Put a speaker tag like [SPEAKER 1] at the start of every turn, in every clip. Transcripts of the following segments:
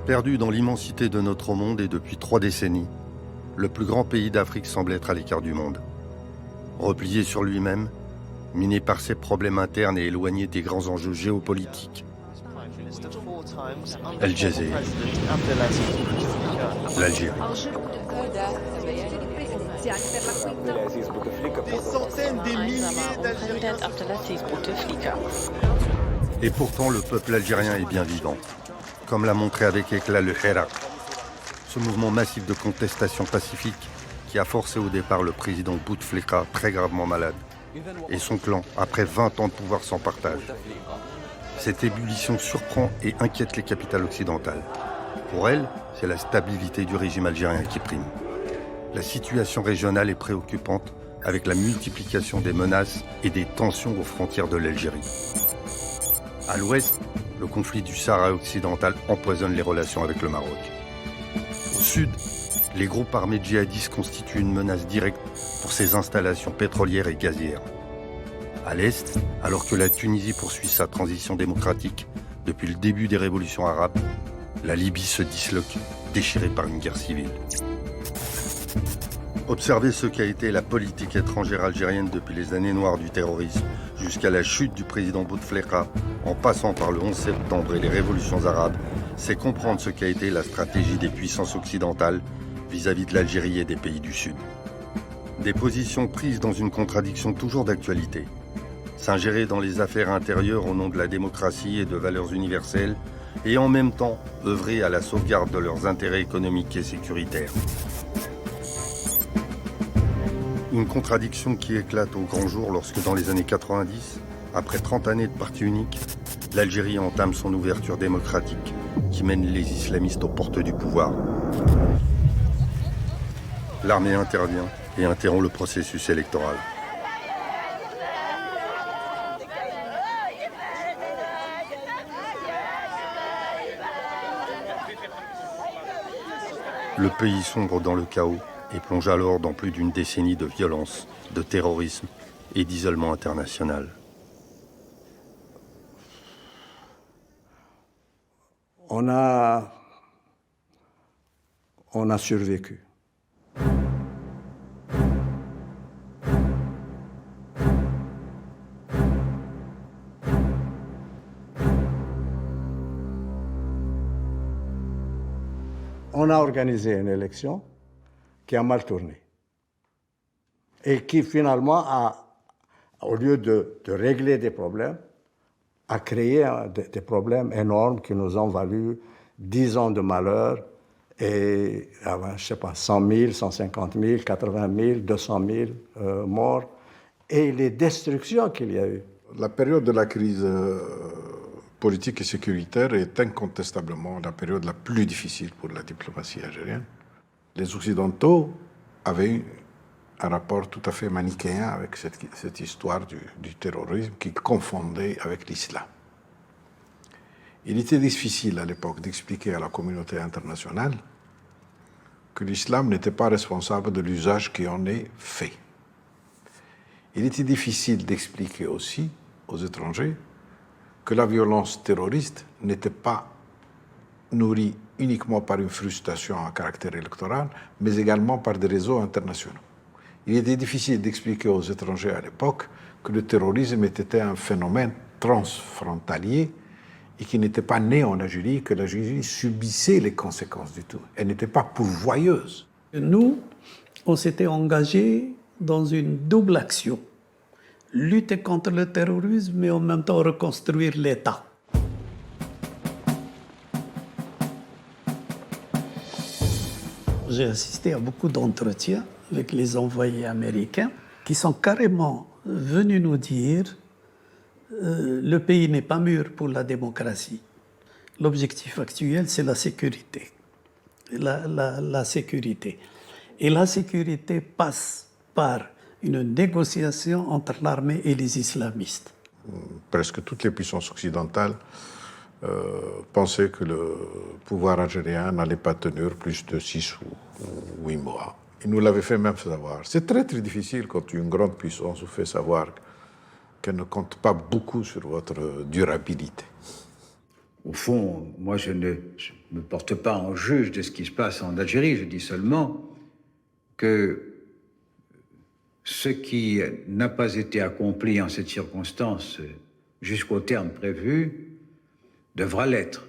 [SPEAKER 1] Perdu dans l'immensité de notre monde et depuis 3 décennies, le plus grand pays d'Afrique semble être à l'écart du monde. Replié sur lui-même, miné par ses problèmes internes et éloigné des grands enjeux géopolitiques. El Jazeera, l'Algérie.
[SPEAKER 2] Des centaines, des milliers d'Algériens.
[SPEAKER 1] Et pourtant, le peuple algérien est bien vivant, comme l'a montré avec éclat le Hirak, ce mouvement massif de contestation pacifique qui a forcé au départ le président Bouteflika, très gravement malade, et son clan, après 20 ans de pouvoir sans partage. Cette ébullition surprend et inquiète les capitales occidentales. Pour elles, c'est la stabilité du régime algérien qui prime. La situation régionale est préoccupante, avec la multiplication des menaces et des tensions aux frontières de l'Algérie. À l'ouest, le conflit du Sahara occidental empoisonne les relations avec le Maroc. Au sud, les groupes armés djihadistes constituent une menace directe pour ses installations pétrolières et gazières. À l'est, alors que la Tunisie poursuit sa transition démocratique depuis le début des révolutions arabes, la Libye se disloque, déchirée par une guerre civile. Observez ce qu'a été la politique étrangère algérienne depuis les années noires du terrorisme jusqu'à la chute du président Bouteflika, en passant par le 11 septembre et les révolutions arabes, c'est comprendre ce qu'a été la stratégie des puissances occidentales vis-à-vis de l'Algérie et des pays du Sud. Des positions prises dans une contradiction toujours d'actualité. S'ingérer dans les affaires intérieures au nom de la démocratie et de valeurs universelles, et en même temps œuvrer à la sauvegarde de leurs intérêts économiques et sécuritaires. Une contradiction qui éclate au grand jour lorsque, dans les années 90, après 30 années de parti unique, l'Algérie entame son ouverture démocratique qui mène les islamistes aux portes du pouvoir. L'armée intervient et interrompt le processus électoral. Le pays sombre dans le chaos et plonge alors dans plus d'une décennie de violence, de terrorisme et d'isolement international.
[SPEAKER 3] On a survécu. On a organisé une élection qui a mal tourné et qui finalement au lieu de régler des problèmes, a créé des problèmes énormes qui nous ont valu 10 ans de malheur et, je ne sais pas, 100 000, 150 000, 80 000, 200 000 morts et les destructions qu'il y a eu.
[SPEAKER 4] La période de la crise politique et sécuritaire est incontestablement la période la plus difficile pour la diplomatie algérienne. Les Occidentaux avaient eu un rapport tout à fait manichéen avec cette histoire du terrorisme qu'ils confondaient avec l'islam. Il était difficile à l'époque d'expliquer à la communauté internationale que l'islam n'était pas responsable de l'usage qui en est fait. Il était difficile d'expliquer aussi aux étrangers que la violence terroriste n'était pas nourrie uniquement par une frustration à caractère électoral, mais également par des réseaux internationaux. Il était difficile d'expliquer aux étrangers à l'époque que le terrorisme était un phénomène transfrontalier et qui n'était pas né en Algérie, que l'Algérie subissait les conséquences du tout. Elle n'était pas pourvoyeuse.
[SPEAKER 5] Nous, on s'était engagés dans une double action. Lutter contre le terrorisme, mais en même temps reconstruire l'État. J'ai assisté à beaucoup d'entretiens avec les envoyés américains qui sont carrément venus nous dire le pays n'est pas mûr pour la démocratie. L'objectif actuel, c'est la sécurité. La sécurité. Et la sécurité passe par une négociation entre l'armée et les islamistes.
[SPEAKER 4] Presque toutes les puissances occidentales pensaient que le pouvoir algérien n'allait pas tenir plus de 6 ou 8 mois. Ils nous l'avaient fait même savoir. C'est très très difficile quand une grande puissance vous fait savoir qu'elle ne compte pas beaucoup sur votre durabilité.
[SPEAKER 6] Au fond, moi, je ne me porte pas en juge de ce qui se passe en Algérie. Je dis seulement que ce qui n'a pas été accompli en cette circonstance jusqu'au terme prévu devra l'être.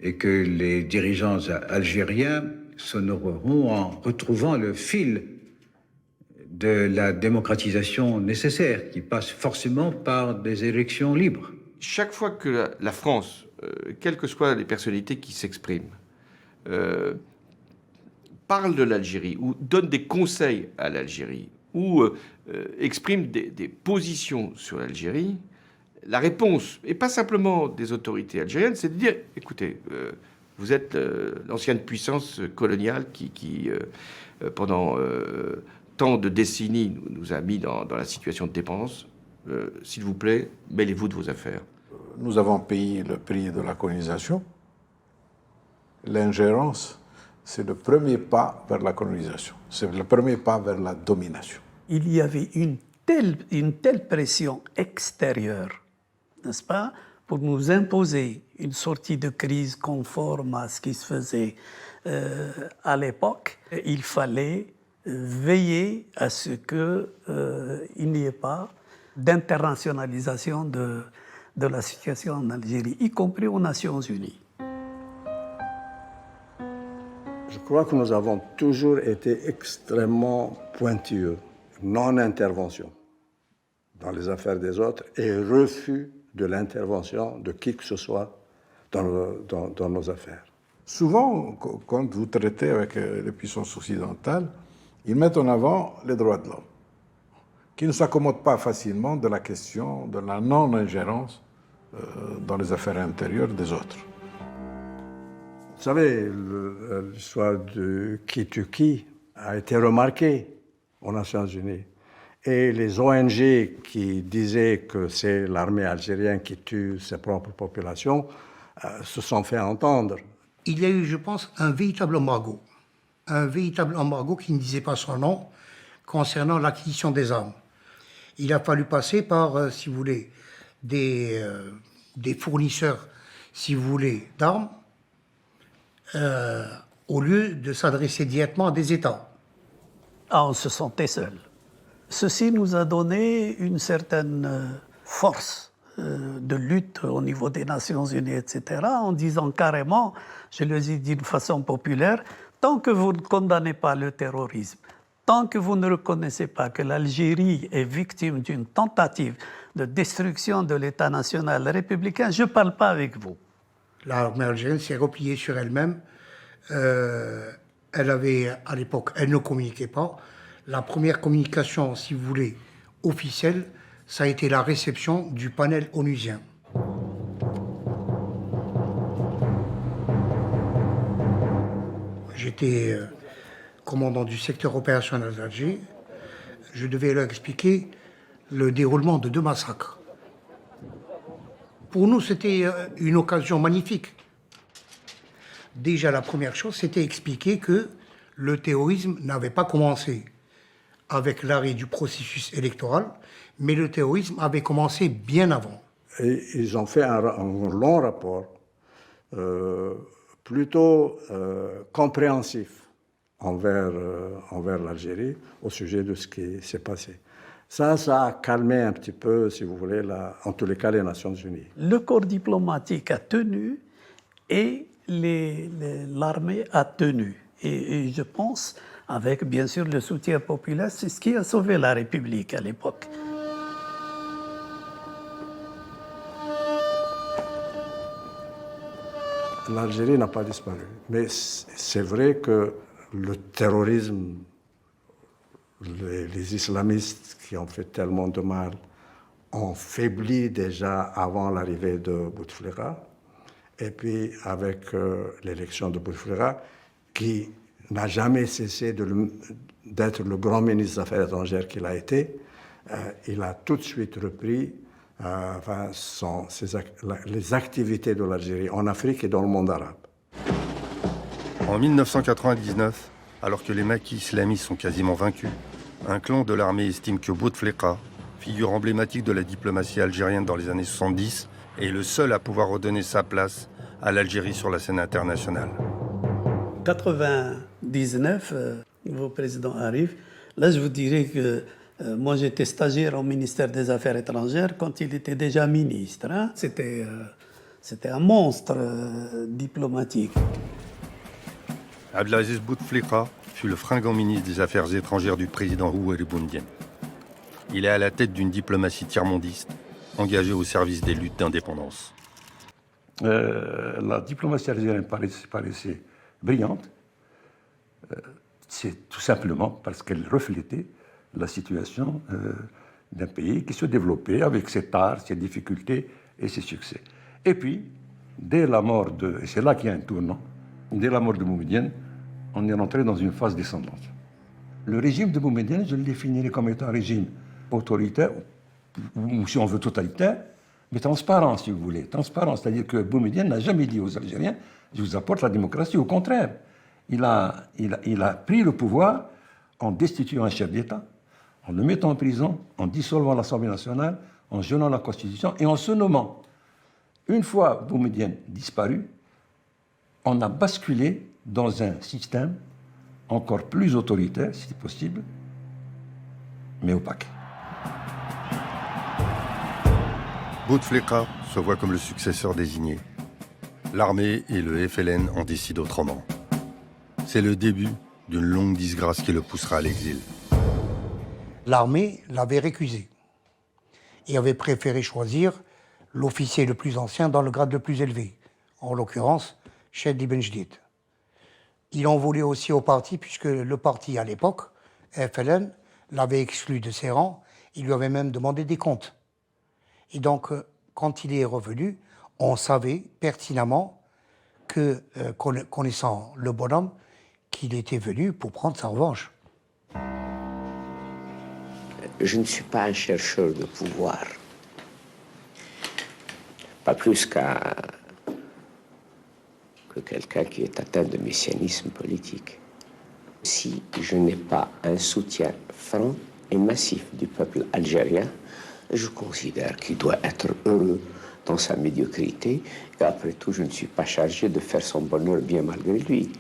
[SPEAKER 6] Et que les dirigeants algériens s'honoreront en retrouvant le fil de la démocratisation nécessaire, qui passe forcément par des élections libres.
[SPEAKER 7] Chaque fois que la France, quelles que soient les personnalités qui s'expriment, parle de l'Algérie ou donne des conseils à l'Algérie ou exprime des positions sur l'Algérie, la réponse, et pas simplement des autorités algériennes, c'est de dire, écoutez, vous êtes l'ancienne puissance coloniale qui pendant tant de décennies, nous a mis dans la situation de dépendance. S'il vous plaît, mêlez-vous de vos affaires.
[SPEAKER 4] Nous avons payé le prix de la colonisation. L'ingérence, c'est le premier pas vers la colonisation. C'est le premier pas vers la domination.
[SPEAKER 5] Il y avait une telle pression extérieure, n'est-ce pas, pour nous imposer une sortie de crise conforme à ce qui se faisait à l'époque. Il fallait veiller à ce qu'il n'y ait pas d'internationalisation de la situation en Algérie, y compris aux Nations Unies.
[SPEAKER 3] Je crois que nous avons toujours été extrêmement pointilleux. Non-intervention dans les affaires des autres et refus de l'intervention de qui que ce soit dans nos affaires.
[SPEAKER 4] Souvent, quand vous traitez avec les puissances occidentales, ils mettent en avant les droits de l'homme, qui ne s'accommodent pas facilement de la question de la non-ingérence dans les affaires intérieures des autres.
[SPEAKER 3] Vous savez, l'histoire de qui tue qui a été remarquée aux Nations Unies. Et les ONG qui disaient que c'est l'armée algérienne qui tue ses propres populations se sont fait entendre.
[SPEAKER 8] Il y a eu, je pense, un véritable embargo. Un véritable embargo qui ne disait pas son nom concernant l'acquisition des armes. Il a fallu passer par, si vous voulez, des fournisseurs, si vous voulez, d'armes, au lieu de s'adresser directement à des États.
[SPEAKER 5] Ah, on se sentait seul. Ceci nous a donné une certaine force de lutte au niveau des Nations Unies, etc., en disant carrément, je le dis d'une façon populaire, tant que vous ne condamnez pas le terrorisme, tant que vous ne reconnaissez pas que l'Algérie est victime d'une tentative de destruction de l'État national républicain, je ne parle pas avec vous.
[SPEAKER 8] L'armée algérienne s'est repliée sur elle-même. Elle avait, à l'époque, elle ne communiquait pas. La première communication, si vous voulez, officielle, ça a été la réception du panel onusien. J'étais commandant du secteur opérationnel d'Alger. Je devais leur expliquer le déroulement de 2 massacres. Pour nous, c'était une occasion magnifique. Déjà, la première chose, c'était expliquer que le terrorisme n'avait pas commencé avec l'arrêt du processus électoral, mais le terrorisme avait commencé bien avant.
[SPEAKER 3] Et ils ont fait un long rapport, plutôt compréhensif envers l'Algérie au sujet de ce qui s'est passé. Ça a calmé un petit peu, si vous voulez, en tous les cas, les Nations Unies.
[SPEAKER 5] Le corps diplomatique a tenu et l'armée a tenu. Et je pense, avec bien sûr le soutien populaire, c'est ce qui a sauvé la République à l'époque.
[SPEAKER 3] L'Algérie n'a pas disparu. Mais c'est vrai que le terrorisme, les islamistes qui ont fait tellement de mal, ont faibli déjà avant l'arrivée de Bouteflika. Et puis avec l'élection de Bouteflika, qui n'a jamais cessé d'être le grand ministre des Affaires étrangères qu'il a été, il a tout de suite repris les activités de l'Algérie en Afrique et dans le monde arabe.
[SPEAKER 1] En 1999, alors que les maquis islamistes sont quasiment vaincus, un clan de l'armée estime que Bouteflika, figure emblématique de la diplomatie algérienne dans les années 70, et le seul à pouvoir redonner sa place à l'Algérie sur la scène internationale.
[SPEAKER 5] 99, vos présidents arrivent. Là, je vous dirais que moi, j'étais stagiaire au ministère des Affaires étrangères quand il était déjà ministre. Hein. C'était un monstre diplomatique.
[SPEAKER 1] Abdelaziz Bouteflika fut le fringant ministre des Affaires étrangères du président Houari Boumedienne. Il est à la tête d'une diplomatie tiers-mondiste, engagée au service des luttes d'indépendance.
[SPEAKER 9] La diplomatie algérienne paraissait brillante. C'est tout simplement parce qu'elle reflétait la situation d'un pays qui se développait avec ses tares, ses difficultés et ses succès. Et puis, dès la mort et c'est là qu'il y a un tournant, dès la mort de Boumedienne, on est rentré dans une phase descendante. Le régime de Boumedienne, je le définirais comme étant un régime autoritaire, ou si on veut totalitaire, mais transparent, si vous voulez. Transparent, c'est-à-dire que Boumedienne n'a jamais dit aux Algériens « je vous apporte la démocratie ». Au contraire, il a pris le pouvoir en destituant un chef d'État, en le mettant en prison, en dissolvant l'Assemblée nationale, en gelant la Constitution et en se nommant. Une fois Boumedienne disparu, on a basculé dans un système encore plus autoritaire, si c'est possible, mais opaque.
[SPEAKER 1] Bouteflika se voit comme le successeur désigné. L'armée et le FLN en décident autrement. C'est le début d'une longue disgrâce qui le poussera à l'exil.
[SPEAKER 8] L'armée l'avait récusé et avait préféré choisir l'officier le plus ancien dans le grade le plus élevé, en l'occurrence Cheddi Ben Jdid. Il en voulait aussi au parti, puisque le parti à l'époque, FLN, l'avait exclu de ses rangs, il lui avait même demandé des comptes. Et donc, quand il est revenu, on savait pertinemment que, connaissant le bonhomme, qu'il était venu pour prendre sa revanche.
[SPEAKER 10] Je ne suis pas un chercheur de pouvoir, pas plus que quelqu'un qui est atteint de messianisme politique. Si je n'ai pas un soutien franc et massif du peuple algérien, je considère qu'il doit être heureux dans sa médiocrité, et après tout, je ne suis pas chargé de faire son bonheur bien malgré lui.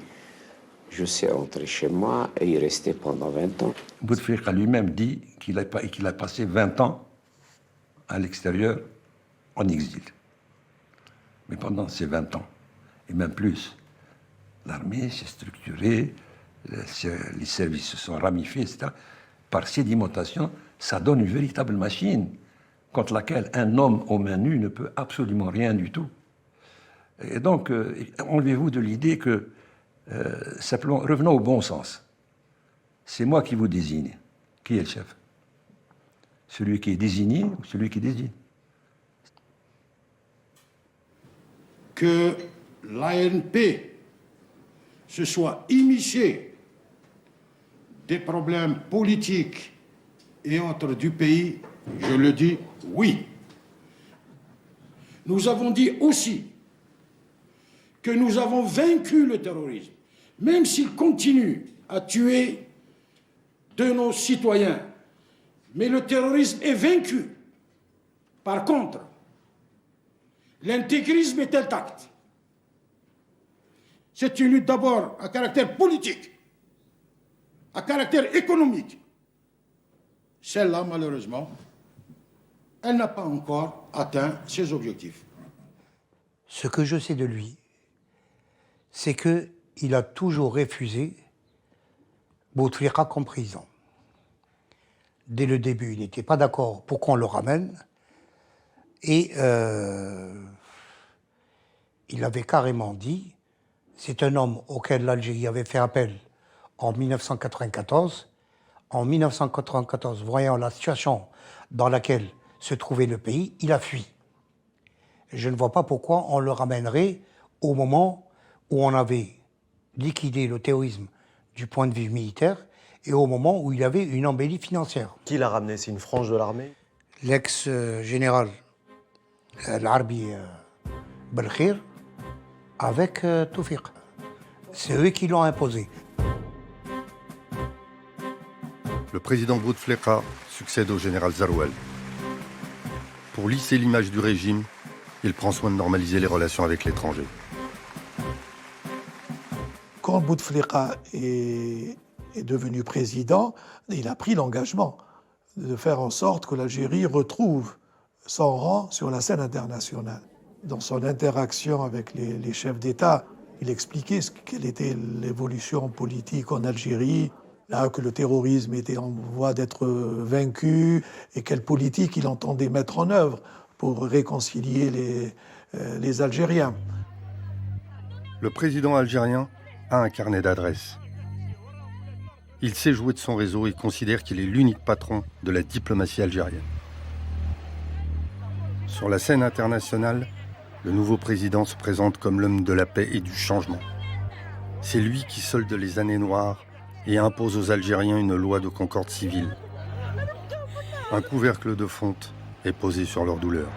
[SPEAKER 10] Je sais rentrer chez moi et y rester pendant 20 ans.
[SPEAKER 9] Bouteflika lui-même dit qu'il a passé 20 ans à l'extérieur en exil. Mais pendant ces 20 ans, et même plus, l'armée s'est structurée, les services se sont ramifiés, etc. Par sédimentation, ça donne une véritable machine contre laquelle un homme aux mains nues ne peut absolument rien du tout. Et donc, enlevez-vous de l'idée que, simplement, revenons au bon sens. C'est moi qui vous désigne. Qui est le chef? Celui qui est désigné ou celui qui désigne?
[SPEAKER 11] Que l'ANP se soit immiscée des problèmes politiques et autres du pays, je le dis oui. Nous avons dit aussi que nous avons vaincu le terrorisme, même s'il continue à tuer de nos citoyens. Mais le terrorisme est vaincu. Par contre, l'intégrisme est intact. C'est une lutte d'abord à caractère politique, à caractère économique. Celle-là, malheureusement, elle n'a pas encore atteint ses objectifs.
[SPEAKER 8] Ce que je sais de lui, c'est qu'il a toujours refusé Bouteflika comme président. Dès le début, il n'était pas d'accord pour qu'on le ramène. Et il avait carrément dit, c'est un homme auquel l'Algérie avait fait appel en 1994. En 1994, voyant la situation dans laquelle se trouvait le pays, il a fui. Je ne vois pas pourquoi on le ramènerait au moment où on avait liquidé le terrorisme du point de vue militaire et au moment où il avait une embellie financière.
[SPEAKER 2] Qui l'a ramené? C'est une frange de l'armée?
[SPEAKER 8] L'ex-général Larbi Belkhir avec Toufiq. C'est eux qui l'ont imposé.
[SPEAKER 1] Le président Bouteflika succède au général Zarouel. Pour lisser l'image du régime, Il prend soin de normaliser les relations avec l'étranger.
[SPEAKER 12] Quand Bouteflika est devenu président, il a pris l'engagement de faire en sorte que l'Algérie retrouve son rang sur la scène internationale. Dans son interaction avec les chefs d'État, il expliquait quelle était l'évolution politique en Algérie, là que le terrorisme était en voie d'être vaincu et quelle politique il entendait mettre en œuvre pour réconcilier les Algériens.
[SPEAKER 1] Le président algérien a un carnet d'adresses. Il sait jouer de son réseau et considère qu'il est l'unique patron de la diplomatie algérienne. Sur la scène internationale, le nouveau président se présente comme l'homme de la paix et du changement. C'est lui qui solde les années noires et impose aux Algériens une loi de concorde civile. Un couvercle de fonte est posé sur leur douleur.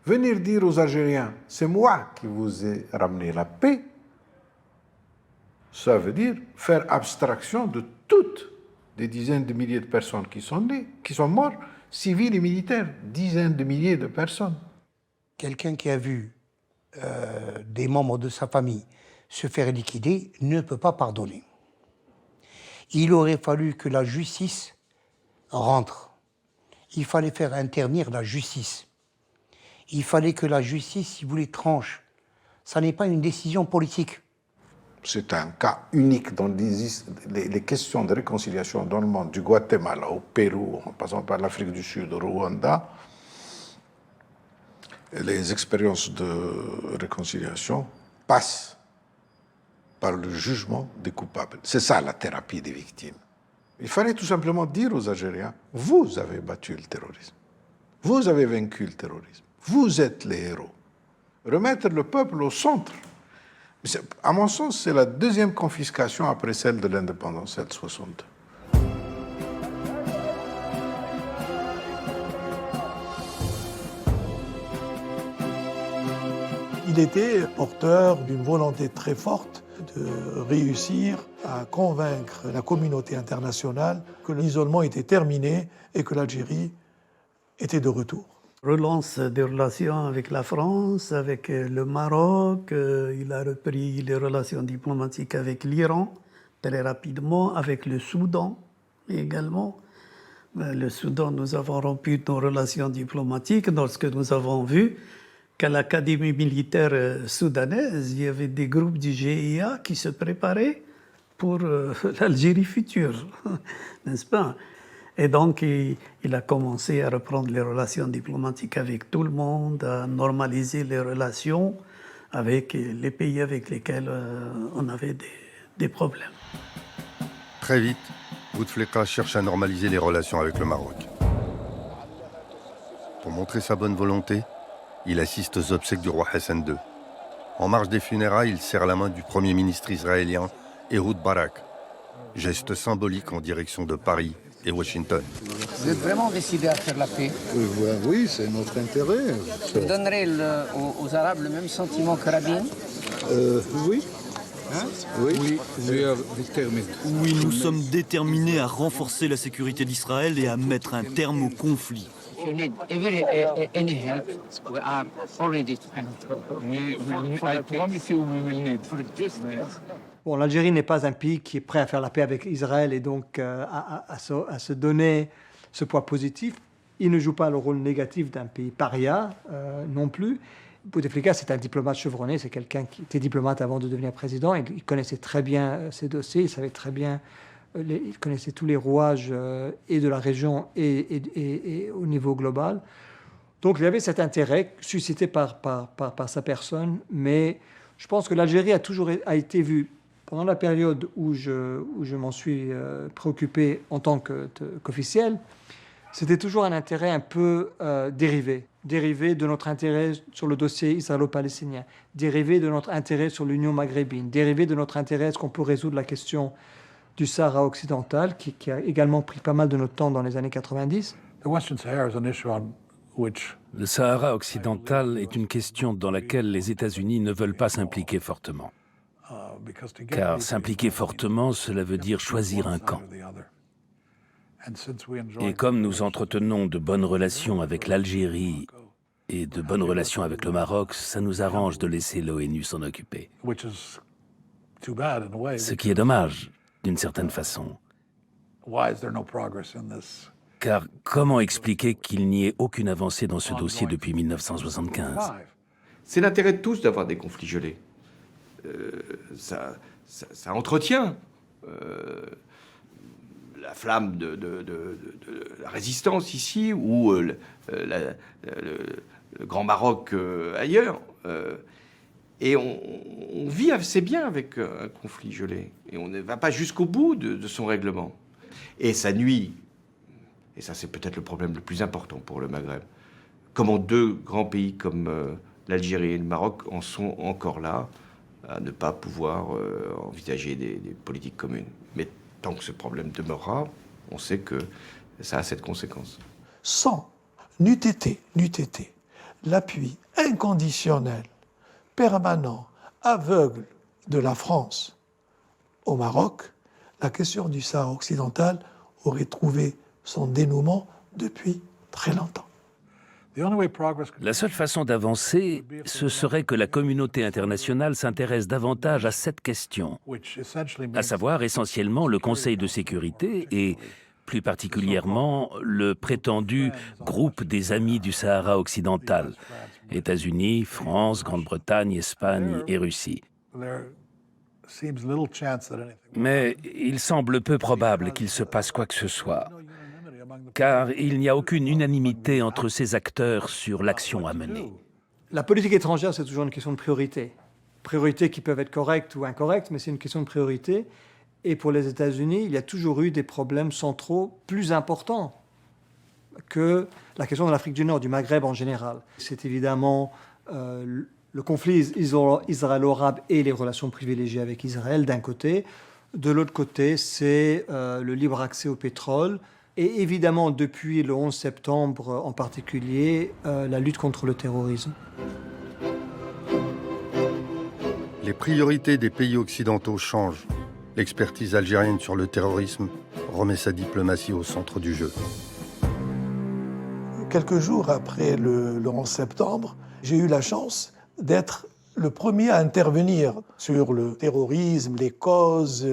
[SPEAKER 4] Venir dire aux Algériens, c'est moi qui vous ai ramené la paix, ça veut dire faire abstraction de toutes des dizaines de milliers de personnes qui sont nées, qui sont mortes, civils et militaires, dizaines de milliers de personnes.
[SPEAKER 8] Quelqu'un qui a vu des membres de sa famille se faire liquider ne peut pas pardonner. Il aurait fallu que la justice rentre. Il fallait faire intervenir la justice. Il fallait que la justice, si vous voulez, tranche. Ça n'est pas une décision politique.
[SPEAKER 4] C'est un cas unique dans les questions de réconciliation dans le monde, du Guatemala au Pérou, en passant par l'Afrique du Sud, au Rwanda. Les expériences de réconciliation passent par le jugement des coupables. C'est ça la thérapie des victimes. Il fallait tout simplement dire aux Algériens, vous avez battu le terrorisme. Vous avez vaincu le terrorisme. Vous êtes les héros. Remettre le peuple au centre. À mon sens, c'est la deuxième confiscation après celle de l'indépendance, celle de 62.
[SPEAKER 12] Il était porteur d'une volonté très forte de réussir à convaincre la communauté internationale que l'isolement était terminé et que l'Algérie était de retour.
[SPEAKER 5] Relance des relations avec la France, avec le Maroc. Il a repris les relations diplomatiques avec l'Iran très rapidement, avec le Soudan également. Le Soudan, nous avons rompu nos relations diplomatiques lorsque nous avons vu qu'à l'Académie militaire soudanaise, il y avait des groupes du GIA qui se préparaient pour l'Algérie future, n'est-ce pas ? Et donc, il a commencé à reprendre les relations diplomatiques avec tout le monde, à normaliser les relations avec les pays avec lesquels on avait des problèmes.
[SPEAKER 1] Très vite, Bouteflika cherche à normaliser les relations avec le Maroc. Pour montrer sa bonne volonté, il assiste aux obsèques du roi Hassan II. En marge des funérailles, il serre la main du premier ministre israélien, Ehud Barak. Geste symbolique en direction de Paris et Washington.
[SPEAKER 13] Vous êtes vraiment décidé à faire la paix?
[SPEAKER 14] Oui, c'est notre intérêt.
[SPEAKER 13] Vous donnerez aux Arabes le même sentiment que Rabin?
[SPEAKER 14] Oui.
[SPEAKER 13] Hein?
[SPEAKER 14] Oui.
[SPEAKER 15] Oui, nous sommes déterminés à renforcer la sécurité d'Israël et à mettre un terme au conflit.
[SPEAKER 16] Bon, l'Algérie n'est pas un pays qui est prêt à faire la paix avec Israël et donc à se donner ce poids positif. Il ne joue pas le rôle négatif d'un pays paria non plus. Bouteflika, c'est un diplomate chevronné, c'est quelqu'un qui était diplomate avant de devenir président. Il connaissait très bien ses dossiers, il savait très bien il connaissait tous les rouages et de la région et au niveau global. Donc il y avait cet intérêt suscité par sa personne, mais je pense que l'Algérie a été vue pendant la période où je m'en suis préoccupé en tant qu'officiel. C'était toujours un intérêt un peu dérivé de notre intérêt sur le dossier israélo-palestinien, dérivé de notre intérêt sur l'Union maghrébine, dérivé de notre intérêt est-ce qu'on peut résoudre la question du Sahara occidental, qui a également pris pas mal de notre temps dans les années 90.
[SPEAKER 17] Le Sahara occidental est une question dans laquelle les États-Unis ne veulent pas s'impliquer fortement. Car s'impliquer fortement, cela veut dire choisir un camp. Et comme nous entretenons de bonnes relations avec l'Algérie et de bonnes relations avec le Maroc, ça nous arrange de laisser l'ONU s'en occuper. Ce qui est dommage, d'une certaine façon. Car comment expliquer qu'il n'y ait aucune avancée dans ce dossier depuis 1975 ?
[SPEAKER 7] C'est l'intérêt de tous d'avoir des conflits gelés. Ça entretient la flamme de la résistance ici ou le Grand Maroc ailleurs. Et on vit assez bien avec un conflit gelé. Et on ne va pas jusqu'au bout de son règlement. Et ça nuit, et ça c'est peut-être le problème le plus important pour le Maghreb, comment deux grands pays comme l'Algérie et le Maroc en sont encore là, à ne pas pouvoir envisager des politiques communes. Mais tant que ce problème demeurera, on sait que ça a cette conséquence.
[SPEAKER 12] Sans n'eût été l'appui inconditionnel, permanent, aveugle de la France au Maroc, la question du Sahara occidental aurait trouvé son dénouement depuis très longtemps.
[SPEAKER 17] La seule façon d'avancer, ce serait que la communauté internationale s'intéresse davantage à cette question, à savoir essentiellement le Conseil de sécurité et, plus particulièrement, le prétendu groupe des amis du Sahara occidental, États-Unis, France, Grande-Bretagne, Espagne et Russie. Mais il semble peu probable qu'il se passe quoi que ce soit, car il n'y a aucune unanimité entre ces acteurs sur l'action à mener.
[SPEAKER 16] La politique étrangère, c'est toujours une question de priorité. Priorités qui peuvent être correctes ou incorrectes, mais c'est une question de priorité. Et pour les États-Unis, il y a toujours eu des problèmes centraux plus importants que la question de l'Afrique du Nord, du Maghreb en général. C'est évidemment le conflit israélo-arabe et les relations privilégiées avec Israël d'un côté. De l'autre côté, c'est le libre accès au pétrole. Et évidemment, depuis le 11 septembre en particulier, la lutte contre le terrorisme.
[SPEAKER 1] Les priorités des pays occidentaux changent. L'expertise algérienne sur le terrorisme remet sa diplomatie au centre du jeu.
[SPEAKER 12] Quelques jours après le 11 septembre, j'ai eu la chance d'être le premier à intervenir sur le terrorisme, les causes,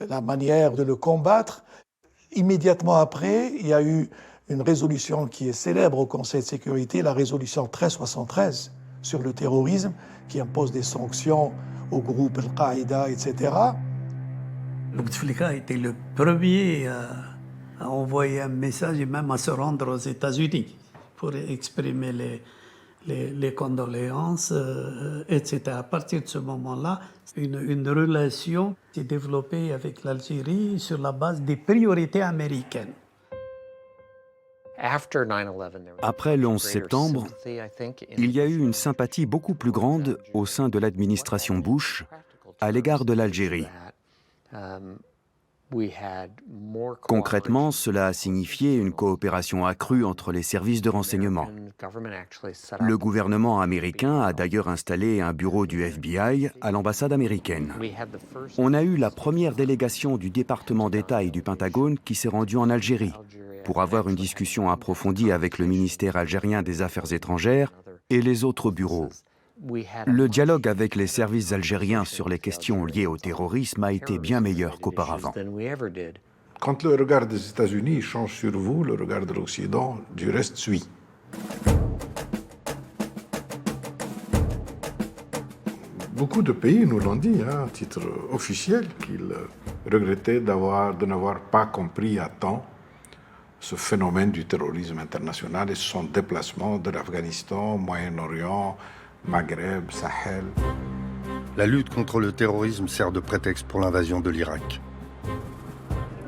[SPEAKER 12] la manière de le combattre. Immédiatement après, il y a eu une résolution qui est célèbre au Conseil de sécurité, la résolution 1373 sur le terrorisme, qui impose des sanctions au groupe Al-Qaïda, etc.
[SPEAKER 5] Bouteflika était le premier à envoyer un message et même à se rendre aux États-Unis pour exprimer les condoléances, etc. À partir de ce moment-là, une relation s'est développée avec l'Algérie sur la base des priorités américaines.
[SPEAKER 18] Après le 11 septembre, il y a eu une sympathie beaucoup plus grande au sein de l'administration Bush à l'égard de l'Algérie. Concrètement, cela a signifié une coopération accrue entre les services de renseignement. Le gouvernement américain a d'ailleurs installé un bureau du FBI à l'ambassade américaine. On a eu la première délégation du département d'État et du Pentagone qui s'est rendue en Algérie pour avoir une discussion approfondie avec le ministère algérien des Affaires étrangères et les autres bureaux. Le dialogue avec les services algériens sur les questions liées au terrorisme a été bien meilleur qu'auparavant.
[SPEAKER 4] Quand le regard des États-Unis change sur vous, le regard de l'Occident, du reste, suit. Beaucoup de pays nous l'ont dit, à titre officiel, qu'ils regrettaient de n'avoir pas compris à temps ce phénomène du terrorisme international et son déplacement de l'Afghanistan, Moyen-Orient, Maghreb, Sahel.
[SPEAKER 1] La lutte contre le terrorisme sert de prétexte pour l'invasion de l'Irak.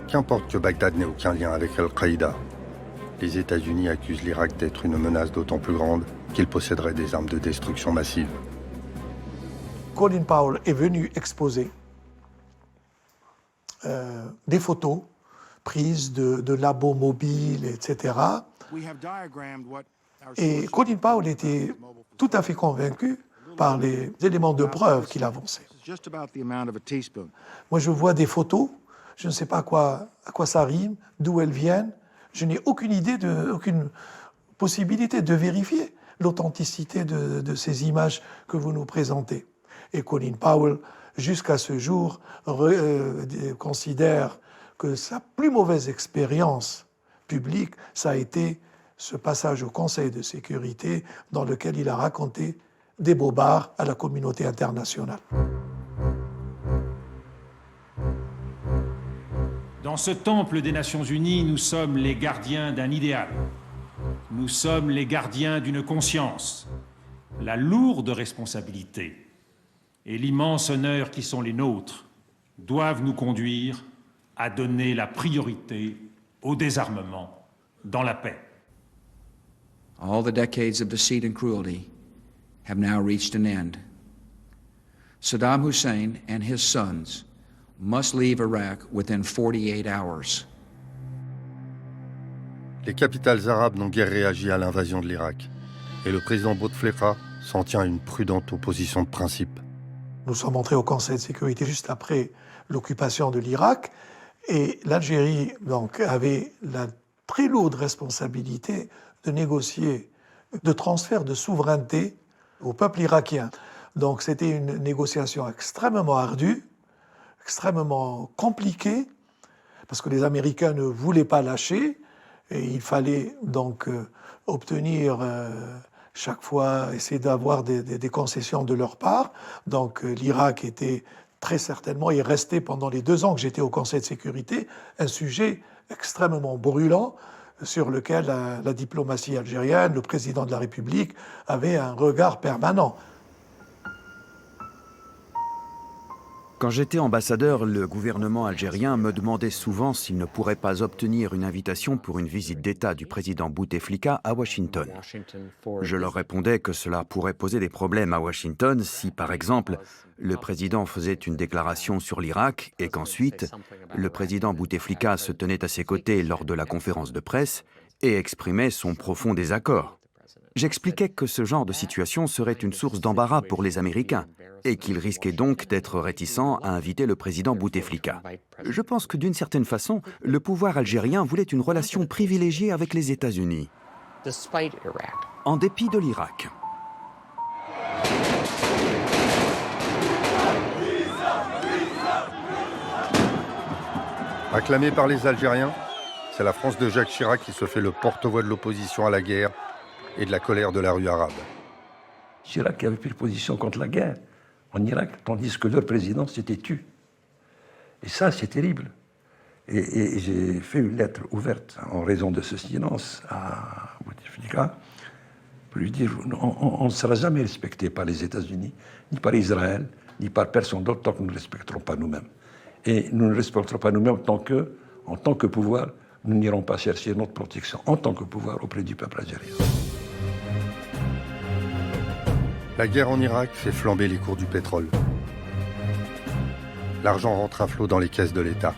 [SPEAKER 1] Qu'importe que Bagdad n'ait aucun lien avec Al-Qaïda, les États-Unis accusent l'Irak d'être une menace d'autant plus grande qu'il posséderait des armes de destruction massive.
[SPEAKER 12] Colin Powell est venu exposer des photos prises de labos mobiles, etc. Et Colin Powell était tout à fait convaincu par les éléments de preuve qu'il avançait. Moi, je vois des photos, je ne sais pas à quoi ça rime, d'où elles viennent. Je n'ai aucune idée, aucune possibilité de vérifier l'authenticité de ces images que vous nous présentez. Et Colin Powell, jusqu'à ce jour, considère que sa plus mauvaise expérience publique, ça a été ce passage au Conseil de sécurité dans lequel il a raconté des bobards à la communauté internationale.
[SPEAKER 19] Dans ce temple des Nations Unies, nous sommes les gardiens d'un idéal. Nous sommes les gardiens d'une conscience. La lourde responsabilité et l'immense honneur qui sont les nôtres doivent nous conduire à donner la priorité au désarmement dans la paix.
[SPEAKER 20] All the decades of deceit and cruelty have now reached an end. Saddam Hussein and his sons must leave Iraq within 48 hours.
[SPEAKER 1] Les capitales arabes n'ont guère réagi à l'invasion de l'Irak. Et le président Bouteflika s'en tient à une prudente opposition de principe.
[SPEAKER 12] Nous sommes entrés au Conseil de sécurité juste après l'occupation de l'Irak. Et l'Algérie donc, avait la très lourde responsabilité de négocier de transfert de souveraineté au peuple irakien. Donc c'était une négociation extrêmement ardue, extrêmement compliquée, parce que les Américains ne voulaient pas lâcher, et il fallait donc obtenir chaque fois, essayer d'avoir des concessions de leur part. Donc l'Irak était très certainement, et resté pendant les 2 ans que j'étais au Conseil de sécurité, un sujet extrêmement brûlant sur lequel la diplomatie algérienne, le président de la République, avait un regard permanent.
[SPEAKER 18] Quand j'étais ambassadeur, le gouvernement algérien me demandait souvent s'il ne pourrait pas obtenir une invitation pour une visite d'État du président Bouteflika à Washington. Je leur répondais que cela pourrait poser des problèmes à Washington si, par exemple, le président faisait une déclaration sur l'Irak et qu'ensuite, le président Bouteflika se tenait à ses côtés lors de la conférence de presse et exprimait son profond désaccord. J'expliquais que ce genre de situation serait une source d'embarras pour les Américains et qu'ils risquaient donc d'être réticents à inviter le président Bouteflika. Je pense que d'une certaine façon, le pouvoir algérien voulait une relation privilégiée avec les États-Unis, en dépit de l'Irak.
[SPEAKER 1] Acclamée par les Algériens, c'est la France de Jacques Chirac qui se fait le porte-voix de l'opposition à la guerre et de la colère de la rue arabe.
[SPEAKER 9] Chirac avait pris position contre la guerre en Irak, tandis que leur président s'était tu. Et ça, c'est terrible. Et j'ai fait une lettre ouverte en raison de ce silence à Bouteflika pour lui dire on ne sera jamais respecté par les États-Unis, ni par Israël, ni par personne d'autre tant que nous ne respecterons pas nous-mêmes. Et nous ne respecterons pas nous-mêmes en tant que pouvoir, nous n'irons pas chercher notre protection en tant que pouvoir auprès du peuple algérien.
[SPEAKER 1] La guerre en Irak fait flamber les cours du pétrole. L'argent rentre à flot dans les caisses de l'État.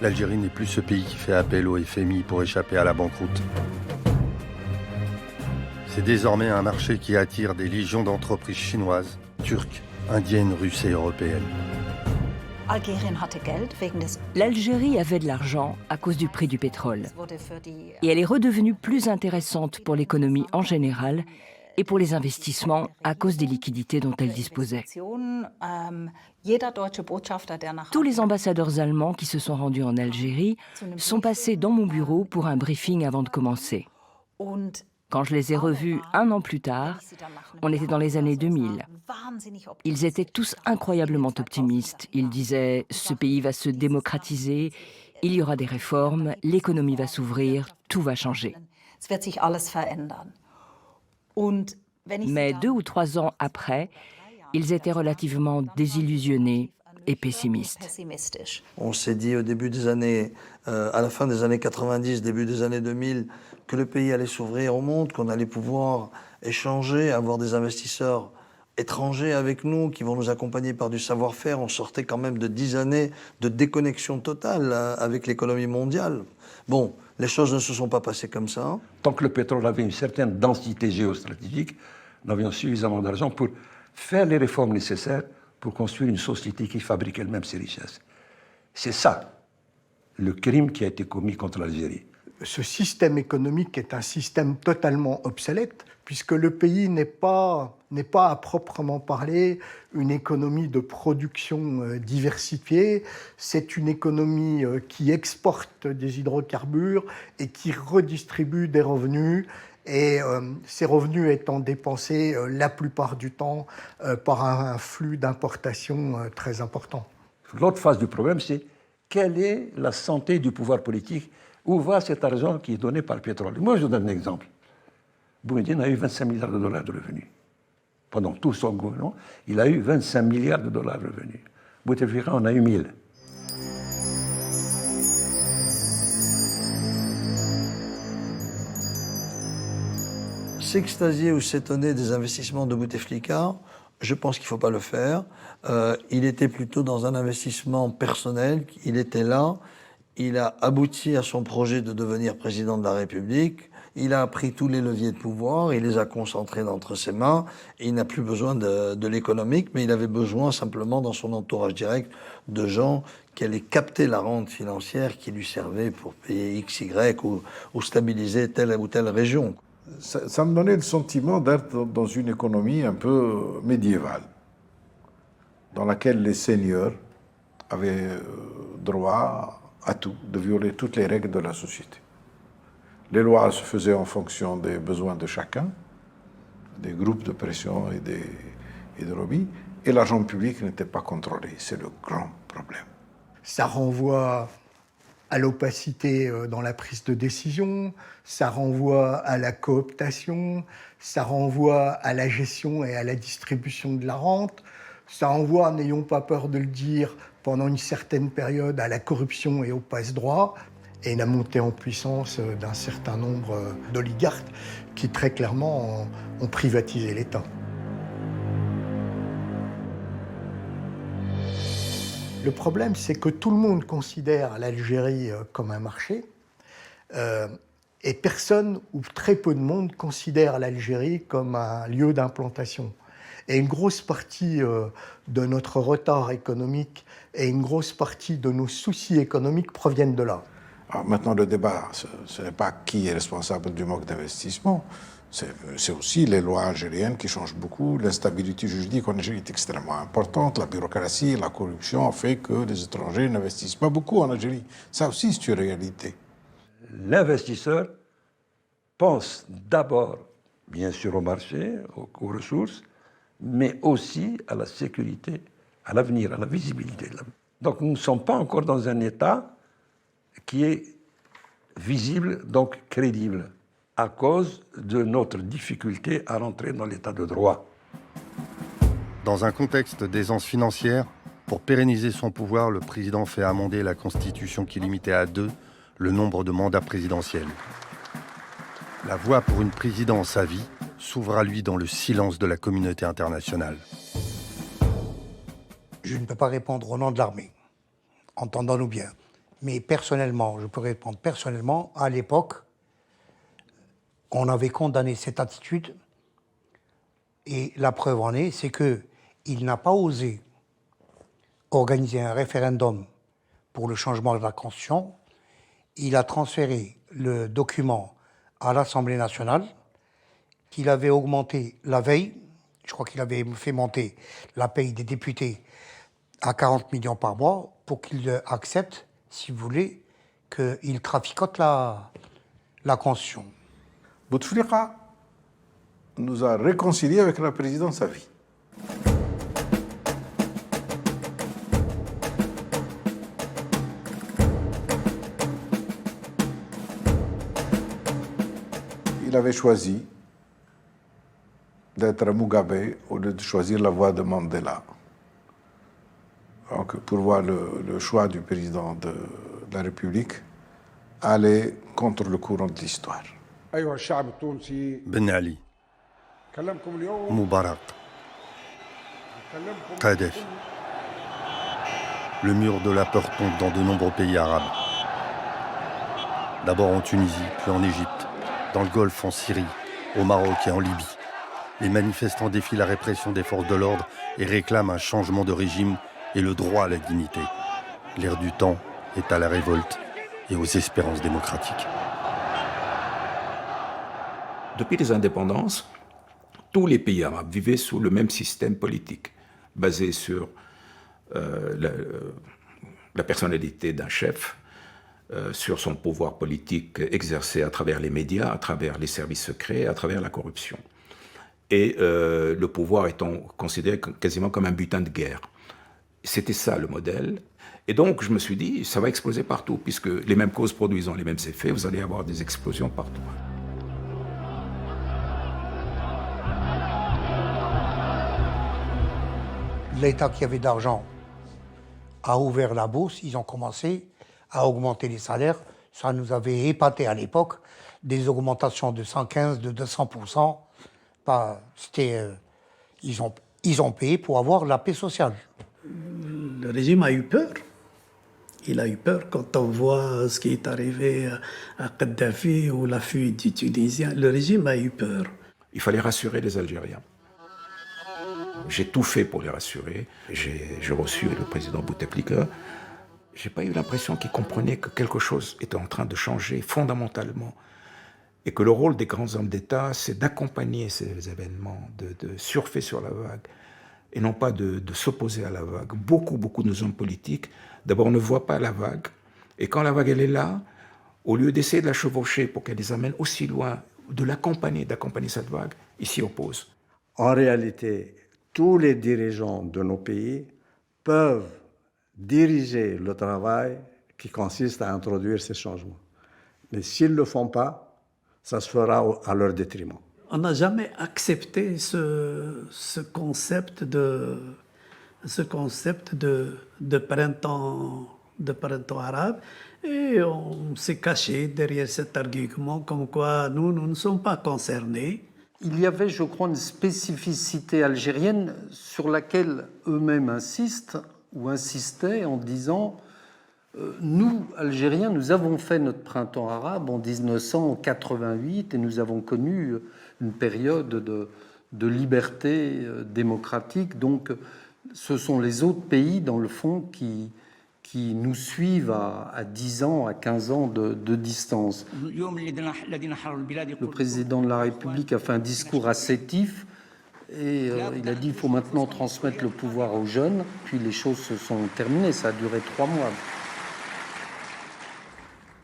[SPEAKER 1] L'Algérie n'est plus ce pays qui fait appel au FMI pour échapper à la banqueroute. C'est désormais un marché qui attire des légions d'entreprises chinoises, turques, indiennes, russes et européennes.
[SPEAKER 21] L'Algérie avait de l'argent à cause du prix du pétrole. Et elle est redevenue plus intéressante pour l'économie en général et pour les investissements à cause des liquidités dont elle disposait. Tous les ambassadeurs allemands qui se sont rendus en Algérie sont passés dans mon bureau pour un briefing avant de commencer. Quand je les ai revus un an plus tard, on était dans les années 2000. Ils étaient tous incroyablement optimistes. Ils disaient « ce pays va se démocratiser, il y aura des réformes, l'économie va s'ouvrir, tout va changer ». Mais 2 ou 3 ans après, ils étaient relativement désillusionnés et pessimistes.
[SPEAKER 6] On s'est dit au début des années, à la fin des années 90, début des années 2000, que le pays allait s'ouvrir au monde, qu'on allait pouvoir échanger, avoir des investisseurs étrangers avec nous qui vont nous accompagner par du savoir-faire. On sortait quand même de 10 années de déconnexion totale avec l'économie mondiale. Bon, les choses ne se sont pas passées comme ça.
[SPEAKER 9] Tant que le pétrole avait une certaine densité géostratégique, nous avions suffisamment d'argent pour faire les réformes nécessaires pour construire une société qui fabrique elle-même ses richesses. C'est ça, le crime qui a été commis contre l'Algérie.
[SPEAKER 8] Ce système économique est un système totalement obsolète, puisque le pays n'est pas à proprement parler une économie de production diversifiée. C'est une économie qui exporte des hydrocarbures et qui redistribue des revenus. Et ces revenus étant dépensés la plupart du temps par un flux d'importation très important.
[SPEAKER 9] L'autre phase du problème, c'est quelle est la santé du pouvoir politique? Où va cet argent qui est donné par le pétrole? Moi, je vous donne un exemple. Boumediene a eu 25 milliards de dollars de revenus. Pendant tout son gouvernement, il a eu 25 milliards de dollars de revenus. Bouteflika en a eu 1000.
[SPEAKER 6] S'extasier ou s'étonner des investissements de Bouteflika, je pense qu'il ne faut pas le faire. Il était plutôt dans un investissement personnel. Il était là. Il a abouti à son projet de devenir président de la République. Il a pris tous les leviers de pouvoir, il les a concentrés entre ses mains. Et il n'a plus besoin de l'économique, mais il avait besoin simplement dans son entourage direct de gens qui allaient capter la rente financière qui lui servait pour payer X, Y ou stabiliser telle ou telle région.
[SPEAKER 4] Ça me donnait le sentiment d'être dans une économie un peu médiévale, dans laquelle les seigneurs avaient droit à tout, de violer toutes les règles de la société. Les lois se faisaient en fonction des besoins de chacun, des groupes de pression et de lobbies, et l'argent public n'était pas contrôlé. C'est le grand problème.
[SPEAKER 8] Ça renvoie à l'opacité dans la prise de décision, ça renvoie à la cooptation, ça renvoie à la gestion et à la distribution de la rente, ça renvoie, n'ayons pas peur de le dire, pendant une certaine période à la corruption et au passe-droit, et la montée en puissance d'un certain nombre d'oligarques qui très clairement ont privatisé l'État. Le problème, c'est que tout le monde considère l'Algérie comme un marché, et personne ou très peu de monde considère l'Algérie comme un lieu d'implantation. Et une grosse partie de notre retard économique et une grosse partie de nos soucis économiques proviennent de là.
[SPEAKER 4] Alors maintenant, le débat, ce n'est pas qui est responsable du manque d'investissement, c'est aussi les lois algériennes qui changent beaucoup. L'instabilité juridique en Algérie est extrêmement importante. La bureaucratie, la corruption fait que les étrangers n'investissent pas beaucoup en Algérie. Ça aussi, c'est une réalité.
[SPEAKER 9] L'investisseur pense d'abord, bien sûr, au marché, aux ressources, mais aussi à la sécurité, à l'avenir, à la visibilité. Donc nous ne sommes pas encore dans un État qui est visible, donc crédible, à cause de notre difficulté à rentrer dans l'État de droit.
[SPEAKER 1] Dans un contexte d'aisance financière, pour pérenniser son pouvoir, le président fait amender la Constitution qui limitait à 2 le nombre de mandats présidentiels. La voie pour une présidence à vie s'ouvre à lui dans le silence de la communauté internationale.
[SPEAKER 8] Je ne peux pas répondre au nom de l'armée, entendons-nous bien. Mais personnellement, je peux répondre personnellement, à l'époque, on avait condamné cette attitude et la preuve en est, c'est qu'il n'a pas osé organiser un référendum pour le changement de la Constitution. Il a transféré le document à l'Assemblée nationale, qu'il avait augmenté la veille, je crois qu'il avait fait monter la paye des députés à 40 millions par mois pour qu'il accepte, si vous voulez, qu'il traficote la Constitution.
[SPEAKER 4] Bouteflika nous a réconciliés avec la présidence à vie. Il avait choisi d'être Mugabe au lieu de choisir la voie de Mandela. Donc, pour voir le choix du président de la République aller contre le courant de l'histoire.
[SPEAKER 1] Ben Ali, Moubarak, Kadhafi. Le mur de la peur tombe dans de nombreux pays arabes. D'abord en Tunisie, puis en Égypte, dans le Golfe, en Syrie, au Maroc et en Libye. Les manifestants défient la répression des forces de l'ordre et réclament un changement de régime et le droit à la dignité. L'ère du temps est à la révolte et aux espérances démocratiques.
[SPEAKER 3] Depuis les indépendances, tous les pays arabes vivaient sous le même système politique, basé sur la personnalité d'un chef, sur son pouvoir politique exercé à travers les médias, à travers les services secrets, à travers la corruption. Et le pouvoir étant considéré quasiment comme un butin de guerre. C'était ça le modèle. Et donc je me suis dit, ça va exploser partout, puisque les mêmes causes produisant les mêmes effets, vous allez avoir des explosions partout.
[SPEAKER 8] L'État qui avait d'argent a ouvert la bourse, ils ont commencé à augmenter les salaires. Ça nous avait épaté à l'époque, des augmentations de 115, de 200%. Ils ont payé pour avoir la paix sociale.
[SPEAKER 5] Le régime a eu peur. Il a eu peur quand on voit ce qui est arrivé à Kadhafi ou la fuite du Tunisien. Le régime a eu peur.
[SPEAKER 3] Il fallait rassurer les Algériens. J'ai tout fait pour les rassurer. J'ai reçu le président Bouteflika. Je n'ai pas eu l'impression qu'il comprenait que quelque chose était en train de changer fondamentalement. Et que le rôle des grands hommes d'État, c'est d'accompagner ces événements, de surfer sur la vague, et non pas de s'opposer à la vague. Beaucoup de nos hommes politiques, d'abord, ne voient pas la vague. Et quand la vague, elle est là, au lieu d'essayer de la chevaucher pour qu'elle les amène aussi loin, d'accompagner cette vague, ils s'y opposent.
[SPEAKER 22] En réalité, tous les dirigeants de nos pays peuvent diriger le travail qui consiste à introduire ces changements. Mais s'ils ne le font pas, ça se fera à leur détriment.
[SPEAKER 5] On n'a jamais accepté ce concept de printemps arabe et on s'est caché derrière cet argument comme quoi nous ne sommes pas concernés.
[SPEAKER 23] Il y avait, je crois, une spécificité algérienne sur laquelle eux-mêmes insistent ou insistaient en disant nous, Algériens, nous avons fait notre printemps arabe en 1988 et nous avons connu une période de liberté démocratique. Donc, ce sont les autres pays, dans le fond, qui nous suivent à 10 ans, à 15 ans de distance. Le président de la République a fait un discours ascétif et il a dit qu'il faut maintenant transmettre le pouvoir aux jeunes. Puis les choses se sont terminées. Ça a duré 3 mois.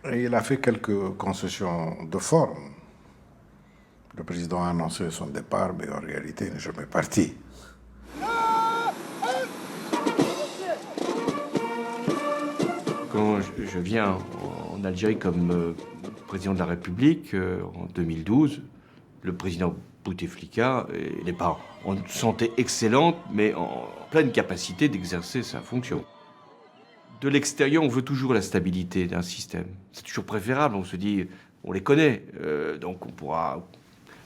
[SPEAKER 4] Et il a fait quelques concessions de forme. Le président a annoncé son départ, mais en réalité, il n'est jamais parti.
[SPEAKER 7] Quand je viens en Algérie comme président de la République, en 2012, le président Bouteflika n'est pas en santé excellente, mais en pleine capacité d'exercer sa fonction. De l'extérieur, on veut toujours la stabilité d'un système. C'est toujours préférable, on se dit, on les connaît, donc on pourra